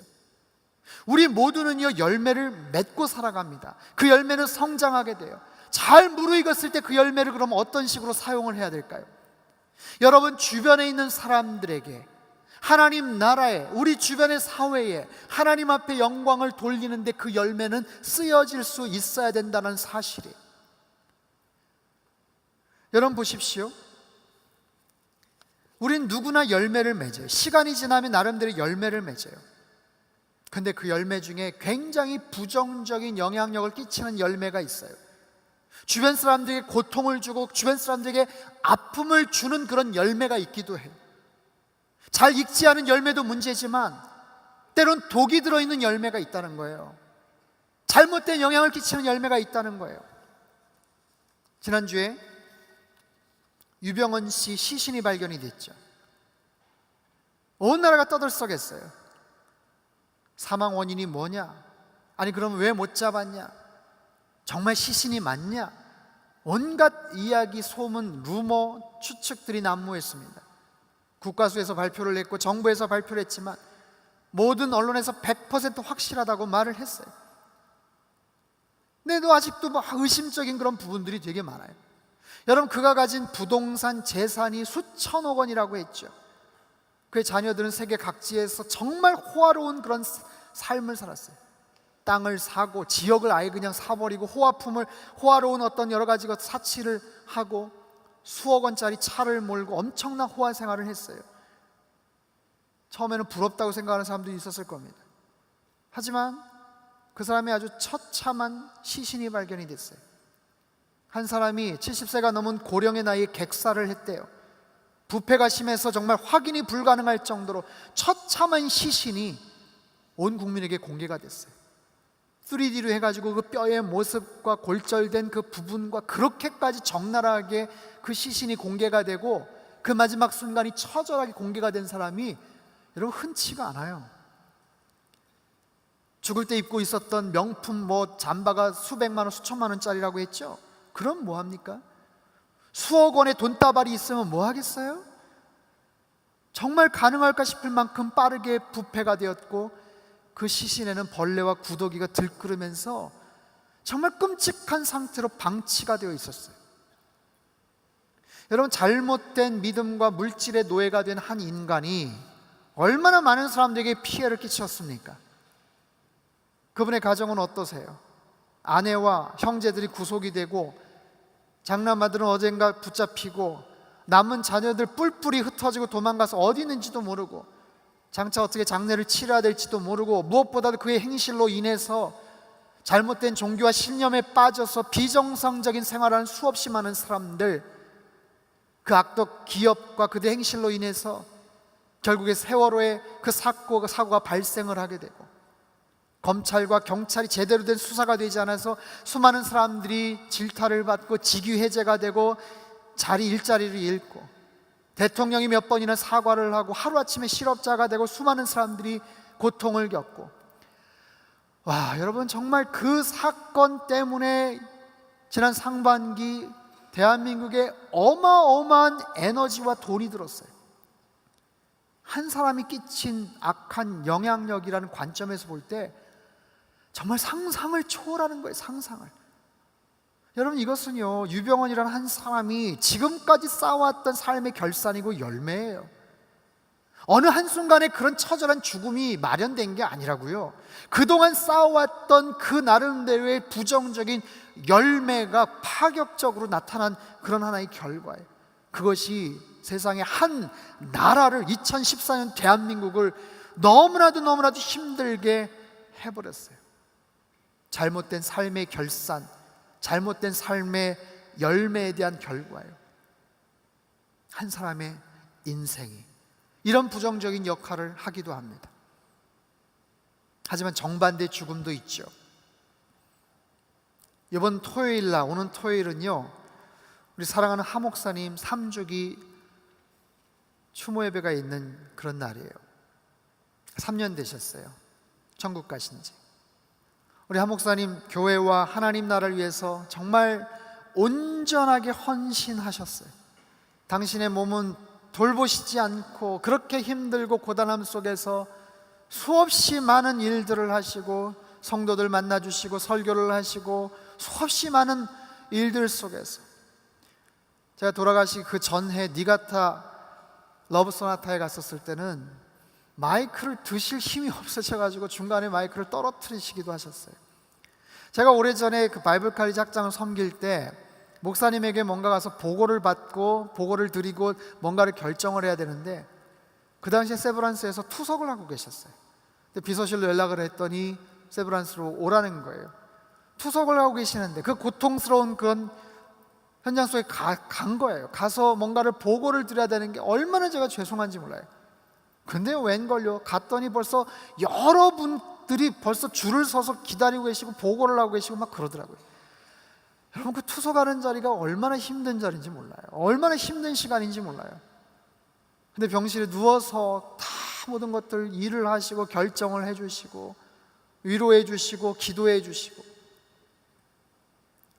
우리 모두는요, 열매를 맺고 살아갑니다. 그 열매는 성장하게 돼요. 잘 무르익었을 때 그 열매를 그럼 어떤 식으로 사용을 해야 될까요? 여러분, 주변에 있는 사람들에게, 하나님 나라에, 우리 주변의 사회에 하나님 앞에 영광을 돌리는데 그 열매는 쓰여질 수 있어야 된다는 사실이에요. 여러분 보십시오. 우린 누구나 열매를 맺어요. 시간이 지나면 나름대로 열매를 맺어요. 근데 그 열매 중에 굉장히 부정적인 영향력을 끼치는 열매가 있어요. 주변 사람들에게 고통을 주고 주변 사람들에게 아픔을 주는 그런 열매가 있기도 해요. 잘 익지 않은 열매도 문제지만 때론 독이 들어있는 열매가 있다는 거예요. 잘못된 영향을 끼치는 열매가 있다는 거예요. 지난주에 유병헌 씨 시신이 발견이 됐죠. 온 나라가 떠들썩했어요. 사망 원인이 뭐냐? 아니 그럼 왜 못 잡았냐? 정말 시신이 맞냐? 온갖 이야기, 소문, 루머, 추측들이 난무했습니다. 국가수에서 발표를 했고 정부에서 발표를 했지만 모든 언론에서 100% 확실하다고 말을 했어요. 근데도 아직도 의심적인 그런 부분들이 되게 많아요. 여러분, 그가 가진 부동산 재산이 수천억 원이라고 했죠. 그의 자녀들은 세계 각지에서 정말 호화로운 그런 삶을 살았어요. 땅을 사고 지역을 아예 그냥 사버리고 호화로운 어떤 여러 가지 사치를 하고 수억 원짜리 차를 몰고 엄청난 호화 생활을 했어요. 처음에는 부럽다고 생각하는 사람도 있었을 겁니다. 하지만 그 사람이 아주 처참한 시신이 발견이 됐어요. 한 사람이 70세가 넘은 고령의 나이에 객사를 했대요. 부패가 심해서 정말 확인이 불가능할 정도로 처참한 시신이 온 국민에게 공개가 됐어요. 3D로 해가지고 그 뼈의 모습과 골절된 그 부분과 그렇게까지 적나라하게 그 시신이 공개가 되고 그 마지막 순간이 처절하게 공개가 된 사람이 여러분 흔치가 않아요. 죽을 때 입고 있었던 명품 잠바가 수백만 원, 수천만 원짜리라고 했죠. 그럼 뭐합니까? 수억 원의 돈다발이 있으면 뭐 하겠어요? 정말 가능할까 싶을 만큼 빠르게 부패가 되었고 그 시신에는 벌레와 구더기가 들끓으면서 정말 끔찍한 상태로 방치가 되어 있었어요. 여러분, 잘못된 믿음과 물질의 노예가 된 한 인간이 얼마나 많은 사람들에게 피해를 끼쳤습니까? 그분의 가정은 어떠세요? 아내와 형제들이 구속이 되고 장남아들은 어젠가 붙잡히고 남은 자녀들 뿔뿔이 흩어지고 도망가서 어디 있는지도 모르고 장차 어떻게 장례를 치러야 될지도 모르고 무엇보다도 그의 행실로 인해서 잘못된 종교와 신념에 빠져서 비정상적인 생활하는 수없이 많은 사람들, 그 악덕 기업과 그들의 행실로 인해서 결국에 세월호에 그 사고가 발생을 하게 되고 검찰과 경찰이 제대로 된 수사가 되지 않아서 수많은 사람들이 질타를 받고 직위해제가 되고 일자리를 잃고 대통령이 몇 번이나 사과를 하고 하루아침에 실업자가 되고 수많은 사람들이 고통을 겪고, 여러분, 정말 그 사건 때문에 지난 상반기 대한민국에 어마어마한 에너지와 돈이 들었어요. 한 사람이 끼친 악한 영향력이라는 관점에서 볼 때 정말 상상을 초월하는 거예요. 상상을. 여러분, 이것은요, 유병헌이라는 한 사람이 지금까지 쌓아왔던 삶의 결산이고 열매예요. 어느 한순간에 그런 처절한 죽음이 마련된 게 아니라고요. 그동안 쌓아왔던 그 나름대로의 부정적인 열매가 파격적으로 나타난 그런 하나의 결과예요. 그것이 세상의 한 나라를, 2014년 대한민국을 너무나도 힘들게 해버렸어요. 잘못된 삶의 결산, 잘못된 삶의 열매에 대한 결과예요. 한 사람의 인생이 이런 부정적인 역할을 하기도 합니다. 하지만 정반대 죽음도 있죠. 이번 오는 토요일은요, 우리 사랑하는 하 목사님 3주기 추모 예배가 있는 그런 날이에요. 3년 되셨어요, 천국 가신 지. 우리 하 목사님 교회와 하나님 나라를 위해서 정말 온전하게 헌신하셨어요. 당신의 몸은 돌보시지 않고 그렇게 힘들고 고단함 속에서 수없이 많은 일들을 하시고 성도들 만나주시고 설교를 하시고 수없이 많은 일들 속에서, 제가 돌아가시기 그 전해 니가타 러브 소나타에 갔었을 때는 마이크를 드실 힘이 없으셔가지고 중간에 마이크를 떨어뜨리시기도 하셨어요. 제가 오래전에 그 바이블 칼리지 학장을 섬길 때 목사님에게 뭔가 가서 보고를 받고 보고를 드리고 뭔가를 결정을 해야 되는데 그 당시에 세브란스에서 투석을 하고 계셨어요. 근데 비서실로 연락을 했더니 세브란스로 오라는 거예요. 투석을 하고 계시는데 그 고통스러운 그런 현장 속에 간 거예요. 가서 뭔가를 보고를 드려야 되는 게 얼마나 제가 죄송한지 몰라요. 근데 웬걸요, 갔더니 벌써 여러 분 투석들이 벌써 줄을 서서 기다리고 계시고 보고를 하고 계시고 막 그러더라고요. 여러분, 그 투석하는 자리가 얼마나 힘든 자리인지 몰라요. 얼마나 힘든 시간인지 몰라요. 근데 병실에 누워서 다 모든 것들 일을 하시고 결정을 해주시고 위로해 주시고 기도해 주시고,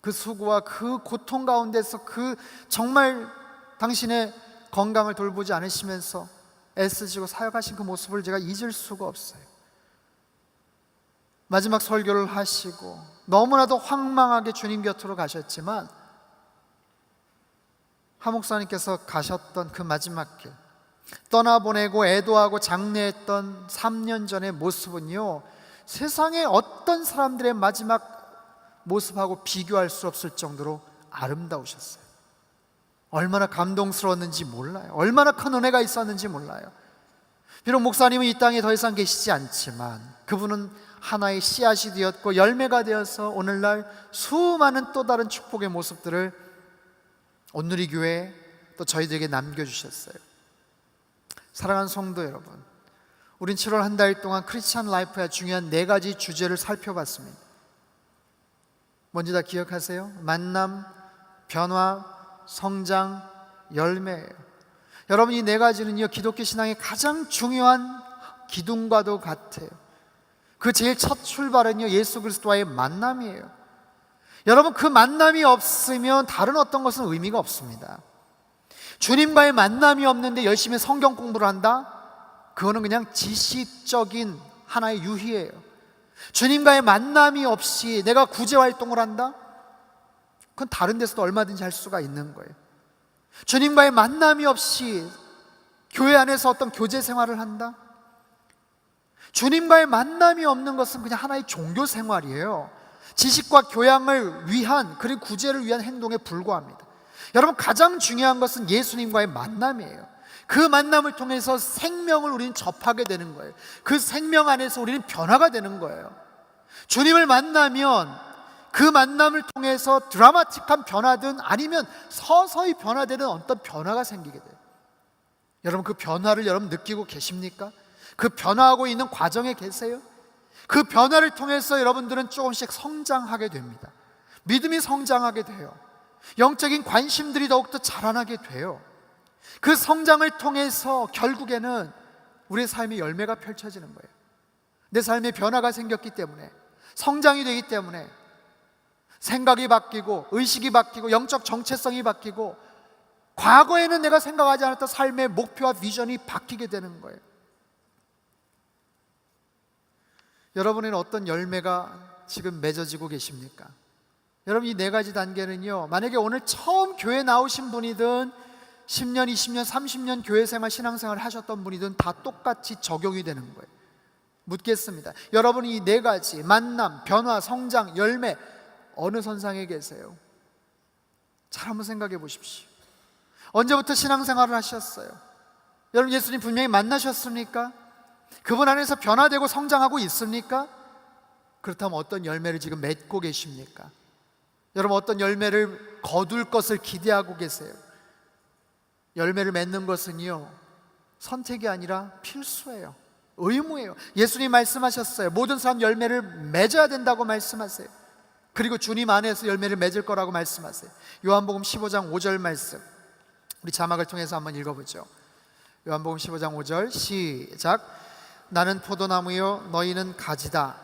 그 수고와 그 고통 가운데서 그 정말 당신의 건강을 돌보지 않으시면서 애쓰시고 사역하신 그 모습을 제가 잊을 수가 없어요. 마지막 설교를 하시고 너무나도 황망하게 주님 곁으로 가셨지만, 하 목사님께서 가셨던 그 마지막 길, 떠나보내고 애도하고 장례했던 3년 전의 모습은요, 세상의 어떤 사람들의 마지막 모습하고 비교할 수 없을 정도로 아름다우셨어요. 얼마나 감동스러웠는지 몰라요. 얼마나 큰 은혜가 있었는지 몰라요. 비록 목사님은 이 땅에 더 이상 계시지 않지만 그분은 하나의 씨앗이 되었고 열매가 되어서 오늘날 수많은 또 다른 축복의 모습들을 온누리교회에 또 저희들에게 남겨주셨어요. 사랑하는 성도 여러분, 우린 7월 한 달 동안 크리스찬 라이프의 중요한 4가지 주제를 살펴봤습니다. 뭔지 다 기억하세요? 만남, 변화, 성장, 열매예요. 여러분, 이 4가지는요 기독교 신앙의 가장 중요한 기둥과도 같아요. 그 제일 첫 출발은요 예수 그리스도와의 만남이에요. 여러분, 그 만남이 없으면 다른 어떤 것은 의미가 없습니다. 주님과의 만남이 없는데 열심히 성경 공부를 한다? 그거는 그냥 지식적인 하나의 유희예요. 주님과의 만남이 없이 내가 구제활동을 한다? 그건 다른 데서도 얼마든지 할 수가 있는 거예요. 주님과의 만남이 없이 교회 안에서 어떤 교제 생활을 한다? 주님과의 만남이 없는 것은 그냥 하나의 종교 생활이에요. 지식과 교양을 위한, 그리고 구제를 위한 행동에 불과합니다. 여러분, 가장 중요한 것은 예수님과의 만남이에요. 그 만남을 통해서 생명을 우리는 접하게 되는 거예요. 그 생명 안에서 우리는 변화가 되는 거예요. 주님을 만나면 그 만남을 통해서 드라마틱한 변화든 아니면 서서히 변화되는 어떤 변화가 생기게 돼요. 여러분, 그 변화를 여러분 느끼고 계십니까? 그 변화하고 있는 과정에 계세요? 그 변화를 통해서 여러분들은 조금씩 성장하게 됩니다. 믿음이 성장하게 돼요. 영적인 관심들이 더욱더 자라나게 돼요. 그 성장을 통해서 결국에는 우리의 삶의 열매가 펼쳐지는 거예요. 내 삶에 변화가 생겼기 때문에, 성장이 되기 때문에 생각이 바뀌고 의식이 바뀌고 영적 정체성이 바뀌고 과거에는 내가 생각하지 않았던 삶의 목표와 비전이 바뀌게 되는 거예요. 여러분에는 어떤 열매가 지금 맺어지고 계십니까? 여러분, 이 4가지 단계는요, 만약에 오늘 처음 교회 나오신 분이든 10년, 20년, 30년 교회생활, 신앙생활 하셨던 분이든 다 똑같이 적용이 되는 거예요. 묻겠습니다. 여러분이 이 4가지 만남, 변화, 성장, 열매 어느 선상에 계세요? 잘 한번 생각해 보십시오. 언제부터 신앙생활을 하셨어요? 여러분, 예수님 분명히 만나셨습니까? 그분 안에서 변화되고 성장하고 있습니까? 그렇다면 어떤 열매를 지금 맺고 계십니까? 여러분, 어떤 열매를 거둘 것을 기대하고 계세요? 열매를 맺는 것은요, 선택이 아니라 필수예요. 의무예요. 예수님 말씀하셨어요. 모든 사람 열매를 맺어야 된다고 말씀하세요. 그리고 주님 안에서 열매를 맺을 거라고 말씀하세요. 요한복음 15장 5절 말씀, 우리 자막을 통해서 한번 읽어보죠. 요한복음 15장 5절 시작. 나는 포도나무요 너희는 가지다.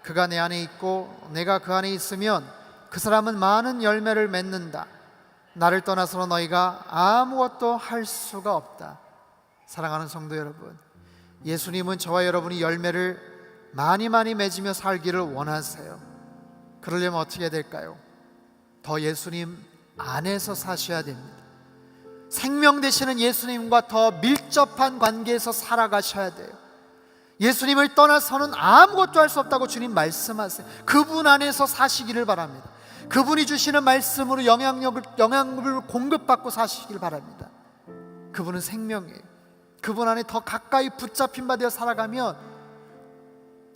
그가 내 안에 있고 내가 그 안에 있으면 그 사람은 많은 열매를 맺는다. 나를 떠나서는 너희가 아무것도 할 수가 없다. 사랑하는 성도 여러분, 예수님은 저와 여러분이 열매를 많이 맺으며 살기를 원하세요. 그러려면 어떻게 해야 될까요? 더 예수님 안에서 사셔야 됩니다. 생명 되시는 예수님과 더 밀접한 관계에서 살아가셔야 돼요. 예수님을 떠나서는 아무것도 할 수 없다고 주님 말씀하세요. 그분 안에서 사시기를 바랍니다. 그분이 주시는 말씀으로 영향력을 공급받고 사시길 바랍니다. 그분은 생명이에요. 그분 안에 더 가까이 붙잡힌 바 되어 살아가면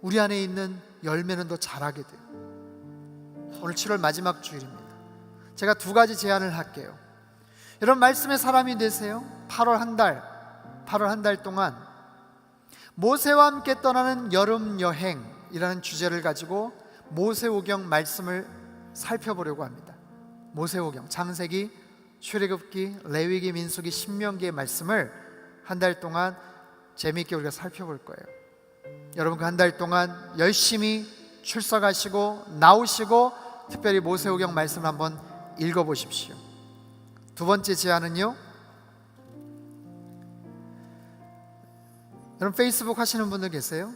우리 안에 있는 열매는 더 자라게 돼요. 오늘 7월 마지막 주일입니다. 제가 2가지 제안을 할게요. 여러분, 말씀의 사람이 되세요. 8월 한 달 동안 모세와 함께 떠나는 여름 여행, 이라는 주제를 가지고 모세오경 말씀을 살펴보려고 합니다. 모세오경, 창세기, 출애굽기, 레위기, 민수기, 신명기의 말씀을 한 달 동안 재미있게 우리가 살펴볼 거예요. 여러분 그 한 달 동안 열심히 출석하시고 나오시고 특별히 모세오경 말씀을 한번 읽어보십시오. 두 번째 제안은요, 여러분 페이스북 하시는 분들 계세요?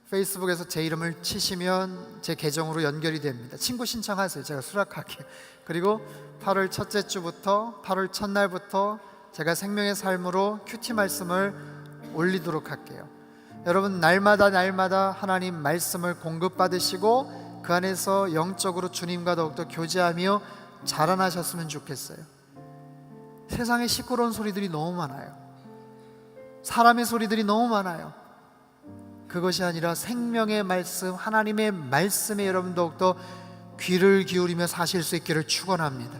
페이스북에서 제 이름을 치시면 제 계정으로 연결이 됩니다. 친구 신청하세요. 제가 수락할게요. 그리고 8월 첫째 주부터 8월 첫날부터 제가 생명의 삶으로 큐티 말씀을 올리도록 할게요. 여러분 날마다 하나님 말씀을 공급받으시고 그 안에서 영적으로 주님과 더욱더 교제하며 자라나셨으면 좋겠어요. 세상에 시끄러운 소리들이 너무 많아요. 사람의 소리들이 너무 많아요. 그것이 아니라 생명의 말씀, 하나님의 말씀에 여러분 더욱더 귀를 기울이며 사실 수 있기를 축원합니다.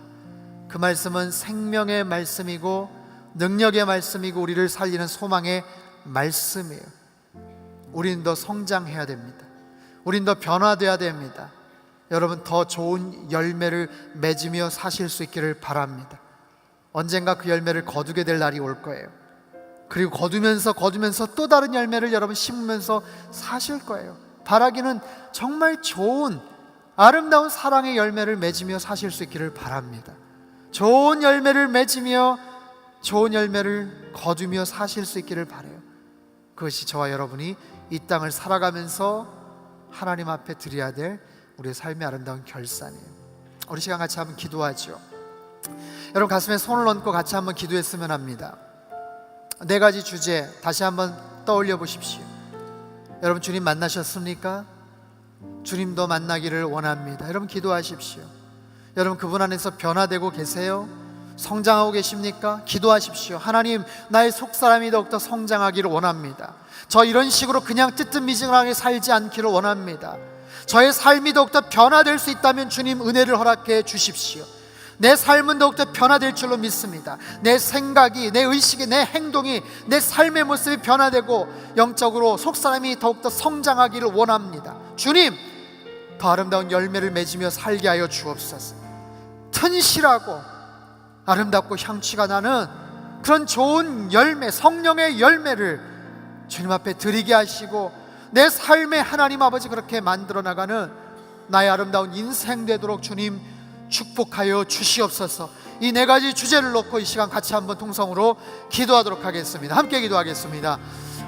그 말씀은 생명의 말씀이고 능력의 말씀이고 우리를 살리는 소망의 말씀이에요. 우린 더 성장해야 됩니다. 우린 더 변화되어야 됩니다. 여러분 더 좋은 열매를 맺으며 사실 수 있기를 바랍니다. 언젠가 그 열매를 거두게 될 날이 올 거예요. 그리고 거두면서 또 다른 열매를 여러분 심으면서 사실 거예요. 바라기는 정말 좋은 아름다운 사랑의 열매를 맺으며 사실 수 있기를 바랍니다. 좋은 열매를 맺으며 좋은 열매를 거두며 사실 수 있기를 바라요. 그것이 저와 여러분이 이 땅을 살아가면서 하나님 앞에 드려야 될 우리의 삶의 아름다운 결산이에요. 우리 시간 같이 한번 기도하죠. 여러분 가슴에 손을 얹고 같이 한번 기도했으면 합니다. 네 가지 주제 다시 한번 떠올려 보십시오. 여러분 주님 만나셨습니까? 주님도 만나기를 원합니다. 여러분 기도하십시오. 여러분 그분 안에서 변화되고 계세요? 성장하고 계십니까? 기도하십시오. 하나님 나의 속사람이 더욱더 성장하기를 원합니다. 저 이런 식으로 그냥 뜨뜻미지근하게 살지 않기를 원합니다. 저의 삶이 더욱더 변화될 수 있다면 주님 은혜를 허락해 주십시오. 내 삶은 더욱더 변화될 줄로 믿습니다. 내 생각이, 내 의식이, 내 행동이, 내 삶의 모습이 변화되고 영적으로 속사람이 더욱더 성장하기를 원합니다. 주님 더 아름다운 열매를 맺으며 살게 하여 주옵소서. 튼실하고 아름답고 향취가 나는 그런 좋은 열매, 성령의 열매를 주님 앞에 드리게 하시고 내 삶에 하나님 아버지 그렇게 만들어 나가는 나의 아름다운 인생 되도록 주님 축복하여 주시옵소서. 이 네 가지 주제를 놓고 이 시간 같이 한번 통성으로 기도하도록 하겠습니다. 함께 기도하겠습니다.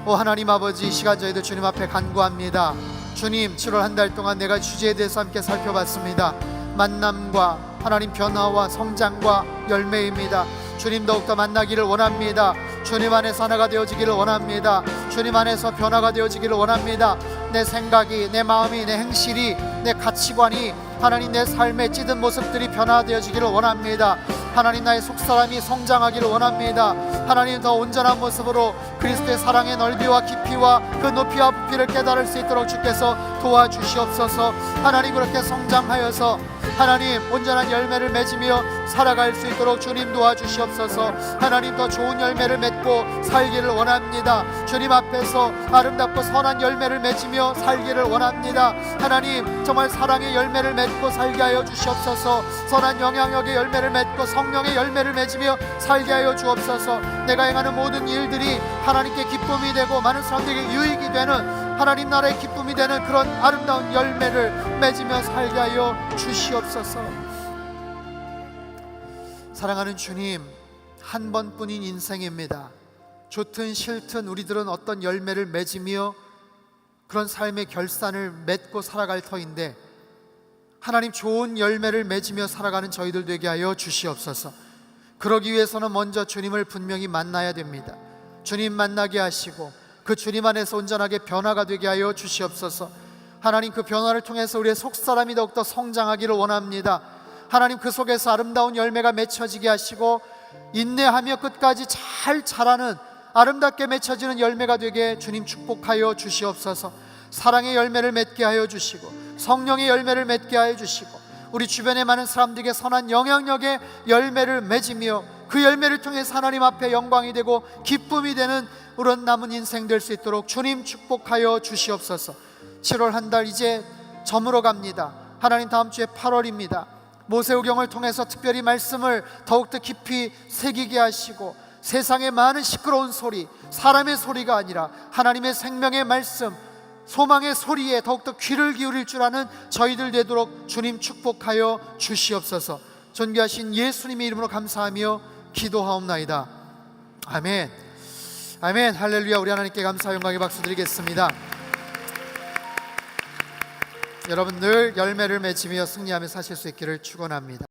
오 하나님 아버지, 이 시간 저희들 주님 앞에 간구합니다. 주님 7월 한 달 동안 네 가지 주제에 대해서 함께 살펴봤습니다. 만남과 하나님 변화와 성장과 열매입니다. 주님 더욱더 만나기를 원합니다. 주님 안에서 하나가 되어지기를 원합니다. 주님 안에서 변화가 되어지기를 원합니다. 내 생각이, 내 마음이, 내 행실이, 내 가치관이 하나님 내 삶의 찌든 모습들이 변화되어지기를 원합니다. 하나님 나의 속사람이 성장하기를 원합니다. 하나님 더 온전한 모습으로 그리스도의 사랑의 넓이와 깊이와 그 높이와 부피를 깨달을 수 있도록 주께서 도와주시옵소서. 하나님 그렇게 성장하여서 하나님 온전한 열매를 맺으며 살아갈 수 있도록 주님 도와주시옵소서. 하나님 더 좋은 열매를 맺고 살기를 원합니다. 주님 앞에서 아름답고 선한 열매를 맺으며 살기를 원합니다. 하나님 정말 사랑의 열매를 맺고 살게 하여 주시옵소서. 선한 영향력의 열매를 맺고 성령의 열매를 맺으며 살게 하여 주옵소서. 내가 행하는 모든 일들이 하나님께 기쁨이 되고 많은 사람들에게 유익이 되는 하나님 나라의 기쁨이 되는 그런 아름다운 열매를 맺으며 살게 하여 주시옵소서. 사랑하는 주님, 한 번뿐인 인생입니다. 좋든 싫든 우리들은 어떤 열매를 맺으며 그런 삶의 결산을 맺고 살아갈 터인데 하나님 좋은 열매를 맺으며 살아가는 저희들 되게 하여 주시옵소서. 그러기 위해서는 먼저 주님을 분명히 만나야 됩니다. 주님 만나게 하시고 그 주님 안에서 온전하게 변화가 되게 하여 주시옵소서. 하나님 그 변화를 통해서 우리의 속사람이 더욱더 성장하기를 원합니다. 하나님 그 속에서 아름다운 열매가 맺혀지게 하시고 인내하며 끝까지 잘 자라는 아름답게 맺혀지는 열매가 되게 주님 축복하여 주시옵소서. 사랑의 열매를 맺게 하여 주시고 성령의 열매를 맺게 하여 주시고 우리 주변에 많은 사람들에게 선한 영향력의 열매를 맺으며 그 열매를 통해서 하나님 앞에 영광이 되고 기쁨이 되는 우리 남은 인생 될 수 있도록 주님 축복하여 주시옵소서. 7월 한 달 이제 저물어 갑니다. 하나님, 다음 주에 8월입니다. 모세오경을 통해서 특별히 말씀을 더욱더 깊이 새기게 하시고 세상의 많은 시끄러운 소리, 사람의 소리가 아니라 하나님의 생명의 말씀, 소망의 소리에 더욱더 귀를 기울일 줄 아는 저희들 되도록 주님 축복하여 주시옵소서. 존귀하신 예수님의 이름으로 감사하며 기도하옵나이다. 아멘. 아멘. 할렐루야. 우리 하나님께 감사 영광의 박수 드리겠습니다. 여러분 늘 열매를 맺으며 승리하며 사실 수 있기를 축원합니다.